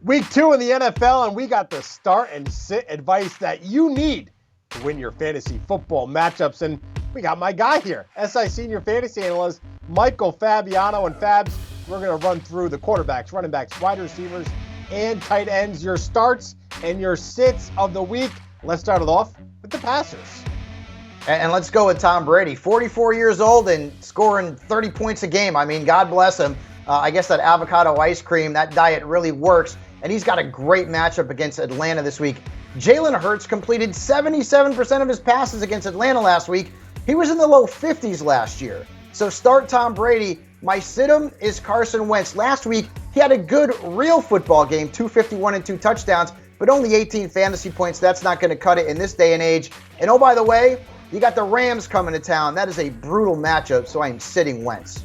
Week 2 in the NFL, and we got the start and sit advice that you need to win your fantasy football matchups. And we got my guy here, SI Senior Fantasy Analyst, Michael Fabiano. And Fabs, we're going to run through the quarterbacks, running backs, wide receivers, and tight ends, your starts and your sits of the week. Let's start it off with the passers. And let's go with Tom Brady, 44 years old and scoring 30 points a game. I mean, God bless him. I guess that avocado ice cream, that diet really works. And he's got a great matchup against Atlanta this week. Jalen Hurts completed 77% of his passes against Atlanta last week. He was in the low 50s last year. So start Tom Brady. My sit-em is Carson Wentz. Last week, he had a good real football game, 251 and 2 touchdowns, but only 18 fantasy points. That's not going to cut it in this day and age. And oh, by the way, you got the Rams coming to town. That is a brutal matchup, so I am sitting Wentz.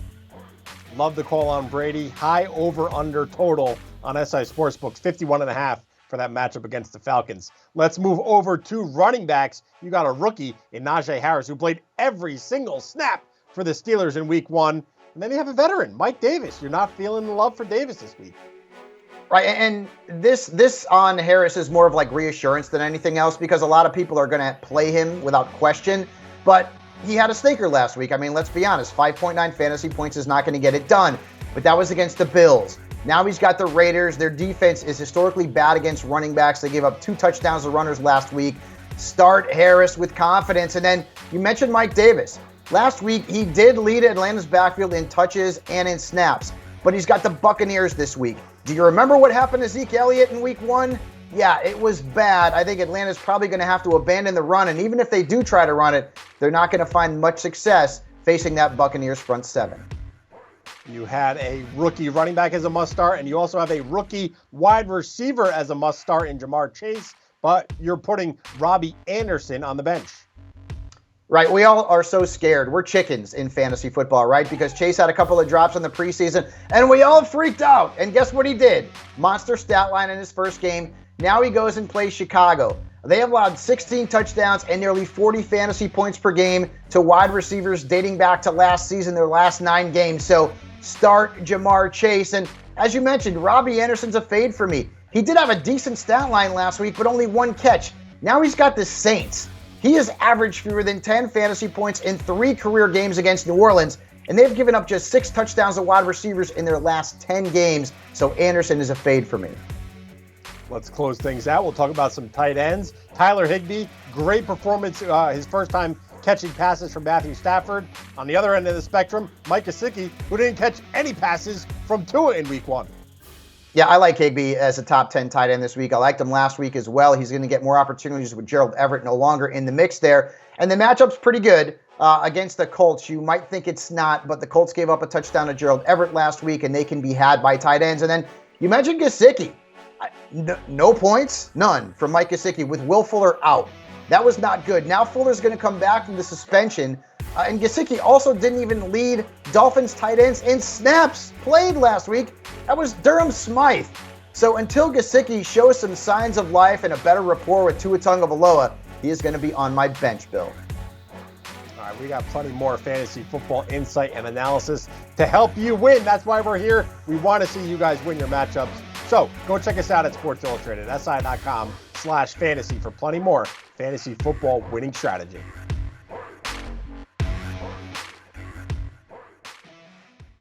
Love the call on Brady. High over-under total on SI Sportsbooks, 51.5 for that matchup against the Falcons. Let's move over to running backs. You got a rookie in Najee Harris who played every single snap for the Steelers in week 1. And then you have a veteran, Mike Davis. You're not feeling the love for Davis this week. Right, and this on Harris is more of like reassurance than anything else because a lot of people are going to play him without question. But he had a stinker last week. I mean, let's be honest, 5.9 fantasy points is not going to get it done. But that was against the Bills. Now he's got the Raiders. Their defense is historically bad against running backs. They gave up 2 touchdowns to runners last week. Start Harris with confidence. And then you mentioned Mike Davis. Last week, he did lead Atlanta's backfield in touches and in snaps. But he's got the Buccaneers this week. Do you remember what happened to Zeke Elliott in week 1? Yeah, it was bad. I think Atlanta's probably going to have to abandon the run. And even if they do try to run it, they're not going to find much success facing that Buccaneers front 7. You had a rookie running back as a must start, and you also have a rookie wide receiver as a must start in Jamar Chase, but you're putting Robby Anderson on the bench. Right, we all are so scared. We're chickens in fantasy football, right? Because Chase had a couple of drops in the preseason, and we all freaked out. And guess what he did? Monster stat line in his first game. Now he goes and plays Chicago. They have allowed 16 touchdowns and nearly 40 fantasy points per game to wide receivers dating back to last season, their last 9 games. So start Jamar Chase. And as you mentioned, Robby Anderson's a fade for me. He did have a decent stat line last week, but only 1 catch. Now he's got the Saints. He has averaged fewer than 10 fantasy points in 3 career games against New Orleans, and they've given up just 6 touchdowns to wide receivers in their last 10 games. So Anderson is a fade for me. Let's close things out. We'll talk about some tight ends. Tyler Higbee, great performance, his first time catching passes from Matthew Stafford. On the other end of the spectrum, Mike Gesicki, who didn't catch any passes from Tua in week 1. Yeah, I like Higbee as a top 10 tight end this week. I liked him last week as well. He's going to get more opportunities with Gerald Everett no longer in the mix there. And the matchup's pretty good against the Colts. You might think it's not, but the Colts gave up a touchdown to Gerald Everett last week, and they can be had by tight ends. And then you mentioned Gesicki. No points, none from Mike Gesicki with Will Fuller out. That was not good. Now Fuller's going to come back from the suspension. And Gesicki also didn't even lead Dolphins tight ends in snaps played last week. That was Durham Smythe. So until Gesicki shows some signs of life and a better rapport with Tua Tagovailoa, he is going to be on my bench, Bill. All right, we got plenty more fantasy football insight and analysis to help you win. That's why we're here. We want to see you guys win your matchups. So go check us out at Sports Illustrated, si.com/fantasy for plenty more fantasy football winning strategy.